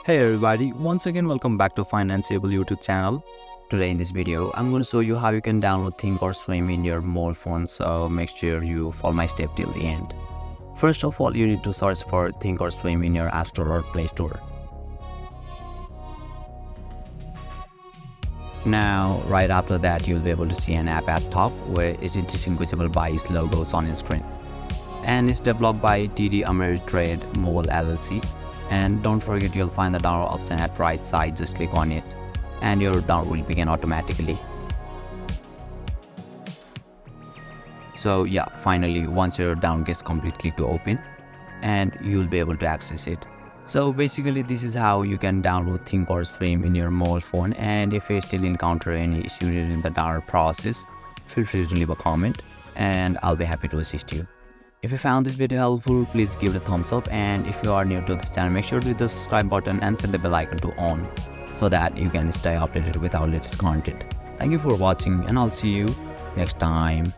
Hey everybody, once again welcome back to Financeable YouTube channel. Today in this video, I'm going to show you how you can download Thinkorswim in your mobile phone, so make sure you follow my step till the end. First of all, you need to search for Thinkorswim in your App Store or Play Store. Now, right after that, you'll be able to see an app at top where it's distinguishable by its logos on your screen. And it's developed by TD Ameritrade Mobile LLC. And don't forget, you'll find the download option at right side. Just click on it and your download will begin automatically. So yeah, finally once your download gets complete, click to open and you'll be able to access it. So basically this is how you can download Thinkorswim in your mobile phone, and if you still encounter any issue during the download process, feel free to leave a comment and I'll be happy to assist you. If you found this video helpful, please give it a thumbs up, and if you are new to this channel, make sure to hit the subscribe button and set the bell icon to on so that you can stay updated with our latest content. Thank you for watching and I'll see you next time.